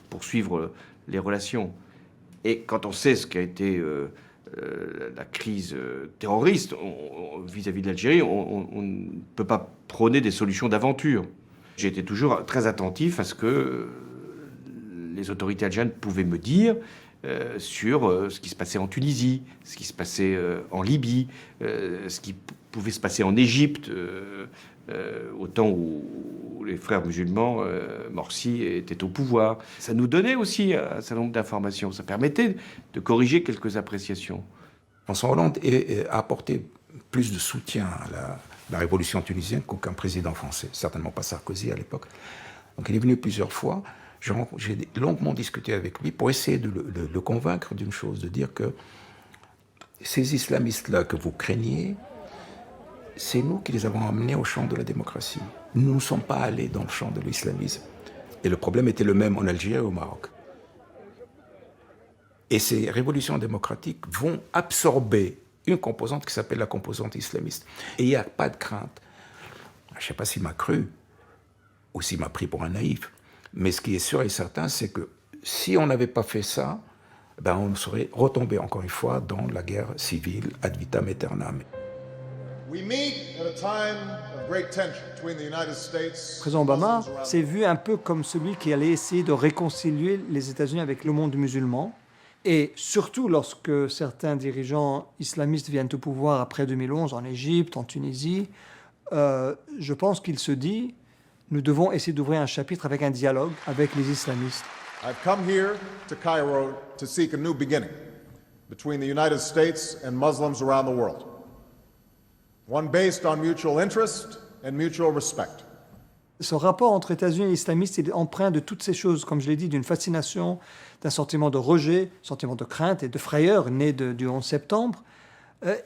[SPEAKER 7] poursuivre les relations. Et quand on sait ce qu'a été la crise terroriste vis-à-vis de l'Algérie, on ne peut pas prôner des solutions d'aventure. J'ai été toujours très attentif à ce que les autorités algériennes pouvaient me dire sur ce qui se passait en Tunisie, ce qui se passait en Libye, ce qui pouvait se passer en Égypte, au temps où les frères musulmans, Morsi, étaient au pouvoir. Ça nous donnait aussi un certain nombre d'informations. Ça permettait de corriger quelques appréciations.
[SPEAKER 3] François Hollande a apporté plus de soutien à la révolution tunisienne qu'aucun président français, certainement pas Sarkozy à l'époque. Donc il est venu plusieurs fois. J'ai longuement discuté avec lui pour essayer de le convaincre d'une chose, de dire que ces islamistes-là que vous craignez, c'est nous qui les avons amenés au champ de la démocratie. Nous ne sommes pas allés dans le champ de l'islamisme. Et le problème était le même en Algérie et au Maroc. Et ces révolutions démocratiques vont absorber une composante qui s'appelle la composante islamiste. Et il n'y a pas de crainte. Je ne sais pas s'il m'a cru ou s'il m'a pris pour un naïf. Mais ce qui est sûr et certain, c'est que si on n'avait pas fait ça, ben on serait retombé encore une fois dans la guerre civile ad vitam aeternam.
[SPEAKER 2] We meet at a time of great tension between the United States.
[SPEAKER 16] Le président Obama s'est vu un peu comme celui qui allait essayer de réconcilier les États-Unis avec le monde musulman. Et surtout lorsque certains dirigeants islamistes viennent au pouvoir après 2011 en Égypte, en Tunisie, je pense qu'il se dit, nous devons essayer d'ouvrir un chapitre avec un dialogue avec les islamistes.
[SPEAKER 2] I've come here to Cairo to seek a new beginning between the United States and Muslims around the world. One based on mutual interest and mutual respect.
[SPEAKER 16] Ce rapport entre États-Unis et islamistes est empreint de toutes ces choses, comme je l'ai dit, d'une fascination, d'un sentiment de rejet, sentiment de crainte et de frayeur né du 11 septembre,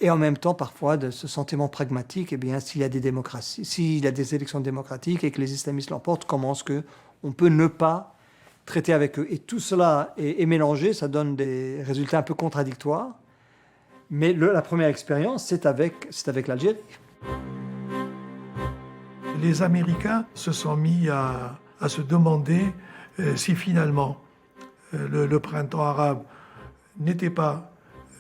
[SPEAKER 16] et en même temps parfois de ce sentiment pragmatique, eh bien, s'il y a des démocraties, s'il y a des élections démocratiques et que les islamistes l'emportent, comment est-ce qu'on peut ne pas traiter avec eux? Et tout cela est mélangé, ça donne des résultats un peu contradictoires. Mais la première expérience, c'est avec l'Algérie.
[SPEAKER 12] Les Américains se sont mis à se demander si finalement le printemps arabe n'était pas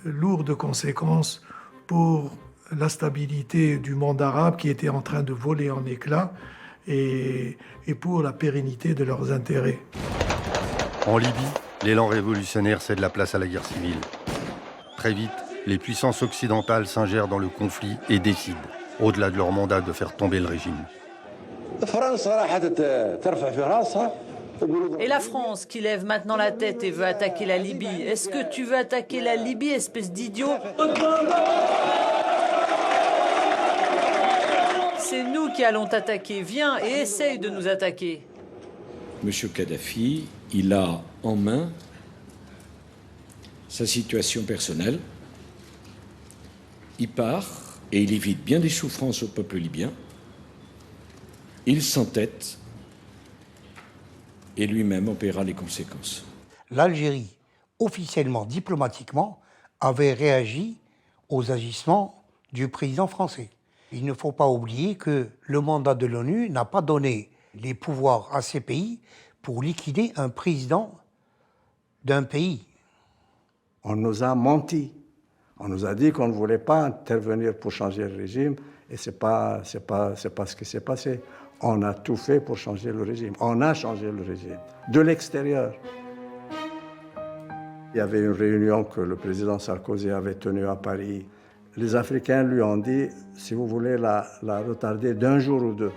[SPEAKER 12] lourd de conséquences pour la stabilité du monde arabe qui était en train de voler en éclats et pour la pérennité de leurs intérêts.
[SPEAKER 1] En Libye, l'élan révolutionnaire cède la place à la guerre civile. Très vite, les puissances occidentales s'ingèrent dans le conflit et décident, au-delà de leur mandat, de faire tomber le régime.
[SPEAKER 10] Et la France qui lève maintenant la tête et veut attaquer la Libye. Est-ce que tu veux attaquer la Libye, espèce d'idiot? C'est nous qui allons t'attaquer. Viens et essaye de nous attaquer.
[SPEAKER 11] Monsieur Kadhafi, il a en main sa situation personnelle. Il part et il évite bien des souffrances au peuple libyen. Il s'entête et lui-même en paiera les conséquences.
[SPEAKER 8] L'Algérie, officiellement, diplomatiquement, avait réagi aux agissements du président français. Il ne faut pas oublier que le mandat de l'ONU n'a pas donné les pouvoirs à ces pays pour liquider un président d'un pays.
[SPEAKER 22] On nous a menti. On nous a dit qu'on ne voulait pas intervenir pour changer le régime, et c'est pas ce qui s'est passé. On a tout fait pour changer le régime. On a changé le régime de l'extérieur. Il y avait une réunion que le président Sarkozy avait tenue à Paris. Les Africains lui ont dit, si vous voulez la retarder d'un jour ou deux,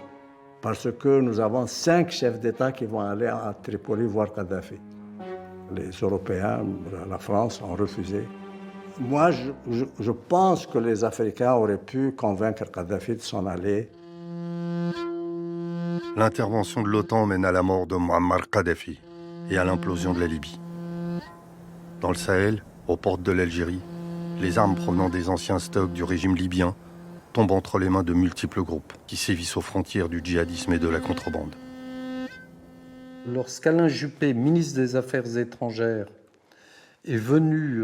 [SPEAKER 22] parce que nous avons 5 chefs d'État qui vont aller à Tripoli voir Kadhafi. Les Européens, la France, ont refusé. Moi, je pense que les Africains auraient pu convaincre Kadhafi de s'en aller.
[SPEAKER 1] L'intervention de l'OTAN mène à la mort de Muammar Kadhafi et à l'implosion de la Libye. Dans le Sahel, aux portes de l'Algérie, les armes provenant des anciens stocks du régime libyen tombent entre les mains de multiples groupes qui sévissent aux frontières du djihadisme et de la contrebande.
[SPEAKER 23] Lorsqu'Alain Juppé, ministre des Affaires étrangères, est venu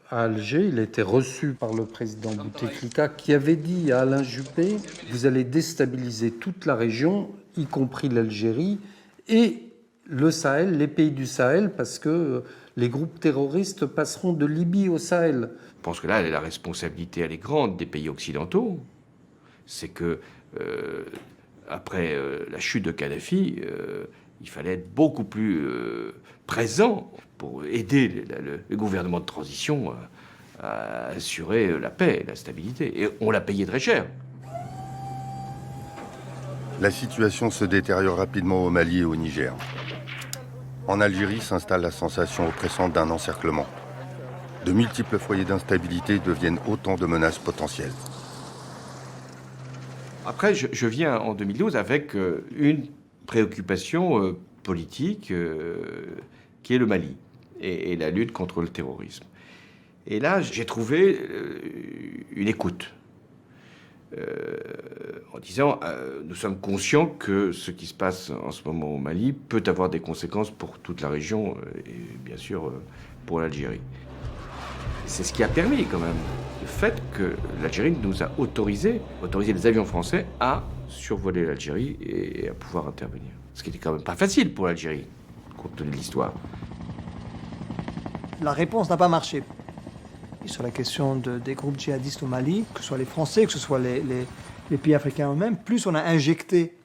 [SPEAKER 23] à Alger, il a été reçu par le président Bouteflika qui avait dit à Alain Juppé « Vous allez déstabiliser toute la région, y compris l'Algérie, et le Sahel, les pays du Sahel, parce que les groupes terroristes passeront de Libye au Sahel. »
[SPEAKER 7] Je pense que là, la responsabilité, elle est grande des pays occidentaux. C'est que, après la chute de Kadhafi, il fallait être beaucoup plus présent pour aider le gouvernement de transition à assurer la paix et la stabilité. Et on l'a payé très cher.
[SPEAKER 1] La situation se détériore rapidement au Mali et au Niger. En Algérie s'installe la sensation oppressante d'un encerclement. De multiples foyers d'instabilité deviennent autant de menaces potentielles.
[SPEAKER 7] Après, je viens en 2012 avec une préoccupation politique qui est le Mali et la lutte contre le terrorisme. Et là, j'ai trouvé une écoute. En disant, nous sommes conscients que ce qui se passe en ce moment au Mali peut avoir des conséquences pour toute la région et bien sûr pour l'Algérie. C'est ce qui a permis quand même le fait que l'Algérie nous a autorisé les avions français à survoler l'Algérie et à pouvoir intervenir. Ce qui n'était quand même pas facile pour l'Algérie, compte tenu de l'histoire.
[SPEAKER 16] La réponse n'a pas marché. Et sur la question des groupes djihadistes au Mali, que ce soit les Français, que ce soit les pays africains eux-mêmes, plus on a injecté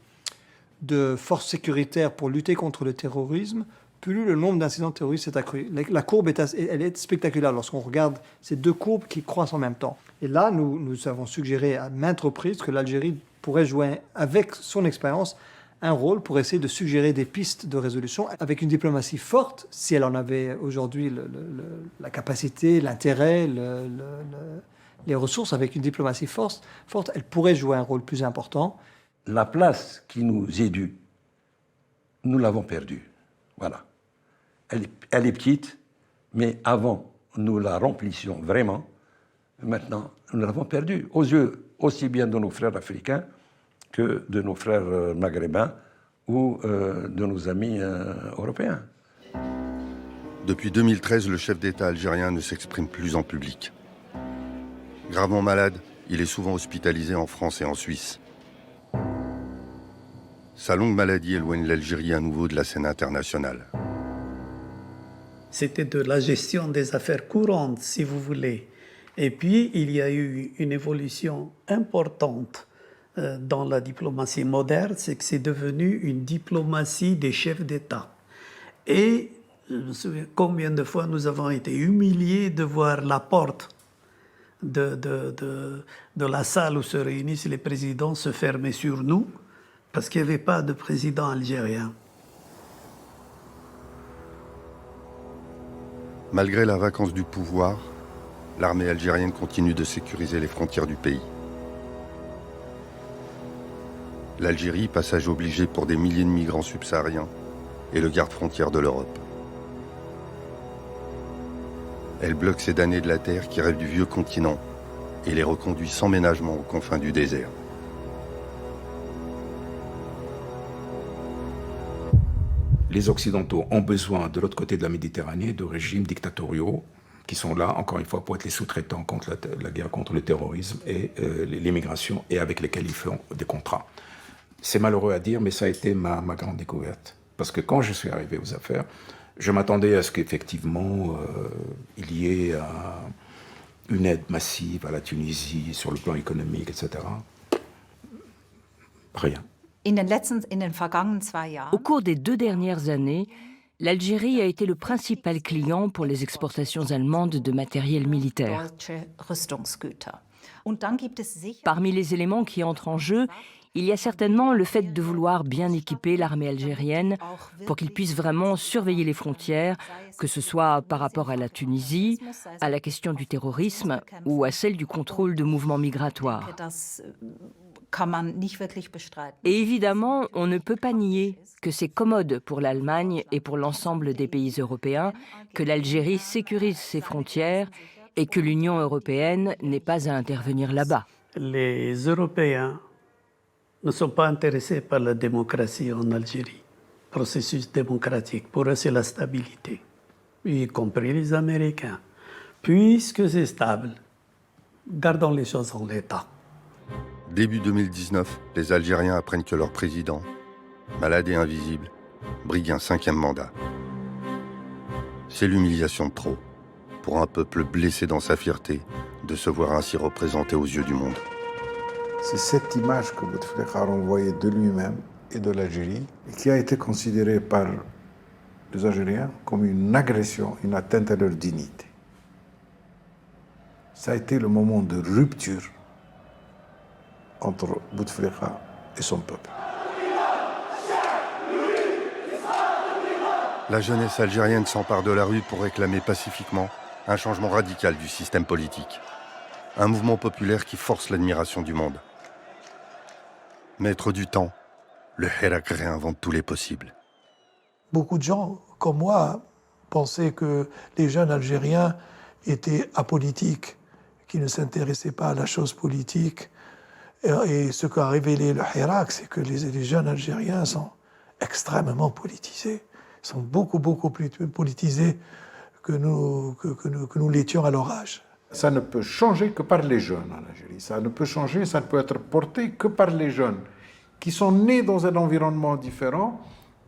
[SPEAKER 16] de forces sécuritaires pour lutter contre le terrorisme, plus le nombre d'incidents terroristes s'est accru. La courbe elle est spectaculaire lorsqu'on regarde ces deux courbes qui croissent en même temps. Et là, nous avons suggéré à maintes reprises que l'Algérie pourrait jouer, avec son expérience, un rôle pour essayer de suggérer des pistes de résolution avec une diplomatie forte, si elle en avait aujourd'hui la capacité, l'intérêt, les ressources. Avec une diplomatie forte, elle pourrait jouer un rôle plus important.
[SPEAKER 9] La place qui nous est due, nous l'avons perdue. Voilà. Elle est petite, mais avant, nous la remplissions vraiment. Maintenant, nous l'avons perdue, aux yeux aussi bien de nos frères africains que de nos frères maghrébins ou de nos amis européens.
[SPEAKER 1] Depuis 2013, le chef d'État algérien ne s'exprime plus en public. Gravement malade, il est souvent hospitalisé en France et en Suisse. Sa longue maladie éloigne l'Algérie à nouveau de la scène internationale.
[SPEAKER 5] C'était de la gestion des affaires courantes, si vous voulez. Et puis, il y a eu une évolution importante dans la diplomatie moderne, c'est que c'est devenu une diplomatie des chefs d'État. Et je me souviens combien de fois nous avons été humiliés de voir la porte de la salle où se réunissent les présidents se fermer sur nous, parce qu'il n'y avait pas de président algérien.
[SPEAKER 1] Malgré la vacance du pouvoir, l'armée algérienne continue de sécuriser les frontières du pays. L'Algérie, passage obligé pour des milliers de migrants subsahariens, est le garde-frontière de l'Europe. Elle bloque ces damnés de la terre qui rêvent du vieux continent et les reconduit sans ménagement aux confins du désert.
[SPEAKER 3] Les Occidentaux ont besoin, de l'autre côté de la Méditerranée, de régimes dictatoriaux qui sont là, encore une fois, pour être les sous-traitants contre la guerre contre le terrorisme et l'immigration, et avec lesquels ils font des contrats. C'est malheureux à dire, mais ça a été ma grande découverte. Parce que quand je suis arrivé aux affaires, je m'attendais à ce qu'effectivement, il y ait une aide massive à la Tunisie sur le plan économique, etc. Rien.
[SPEAKER 21] Au cours des 2 dernières années, l'Algérie a été le principal client pour les exportations allemandes de matériel militaire. Parmi les éléments qui entrent en jeu, il y a certainement le fait de vouloir bien équiper l'armée algérienne pour qu'ils puissent vraiment surveiller les frontières, que ce soit par rapport à la Tunisie, à la question du terrorisme ou à celle du contrôle de mouvements migratoires. Et évidemment, on ne peut pas nier que c'est commode pour l'Allemagne et pour l'ensemble des pays européens que l'Algérie sécurise ses frontières et que l'Union européenne n'ait pas à intervenir là-bas.
[SPEAKER 5] Les Européens ne sont pas intéressés par la démocratie en Algérie, processus démocratique. Pour eux, c'est la stabilité, y compris les Américains. Puisque c'est stable, gardons les choses en l'état.
[SPEAKER 1] Début 2019, les Algériens apprennent que leur président, malade et invisible, brigue un 5e mandat. C'est l'humiliation de trop, pour un peuple blessé dans sa fierté, de se voir ainsi représenté aux yeux du monde.
[SPEAKER 4] C'est cette image que Bouteflika a renvoyée de lui-même et de l'Algérie, et qui a été considérée par les Algériens comme une agression, une atteinte à leur dignité. Ça a été le moment de rupture entre Bouteflika et son peuple.
[SPEAKER 1] La jeunesse algérienne s'empare de la rue pour réclamer pacifiquement un changement radical du système politique. Un mouvement populaire qui force l'admiration du monde. Maître du temps, le Hirak réinvente tous les possibles.
[SPEAKER 12] Beaucoup de gens, comme moi, pensaient que les jeunes Algériens étaient apolitiques, qui ne s'intéressaient pas à la chose politique. Et ce qu'a révélé le Hirak, c'est que les jeunes Algériens sont extrêmement politisés. Ils sont beaucoup plus politisés que nous l'étions à leur âge.
[SPEAKER 4] Ça ne peut changer que par les jeunes en Algérie. Ça ne peut changer, ça ne peut être porté que par les jeunes qui sont nés dans un environnement différent,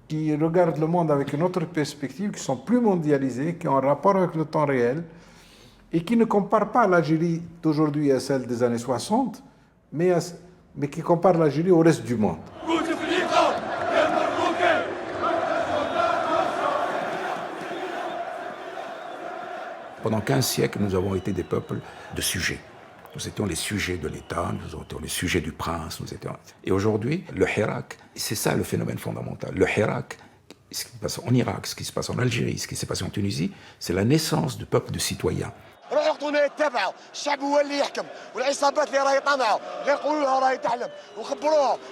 [SPEAKER 4] qui regardent le monde avec une autre perspective, qui sont plus mondialisés, qui ont un rapport avec le temps réel et qui ne comparent pas l'Algérie d'aujourd'hui à celle des années 60, mais qui comparent l'Algérie au reste du monde.
[SPEAKER 3] Pendant 15 siècles, nous avons été des peuples de sujets. Nous étions les sujets de l'État, nous étions les sujets du prince. Et aujourd'hui, le Hirak, c'est ça le phénomène fondamental. Le Hirak, ce qui se passe en Irak, ce qui se passe en Algérie, ce qui s'est passé en Tunisie, c'est la naissance du peuple de citoyens.
[SPEAKER 13] روحوا يعطونا يتبعوا، الشعب هو اللي يحكم، والعصابات اللي راهي طمعوا، غير يقولوا لها راهي تحلم،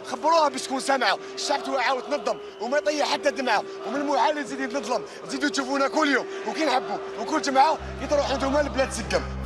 [SPEAKER 13] خبروها باش تكون سامعه، الشعب توعى وتنظم وما يطيح حتى دمعه، ومن المحال نزيد نظلم، نزيدوا تشوفونا كل يوم وكي نحبوا وكل جمعه كي تروحوا نتوما لبلاد سكم.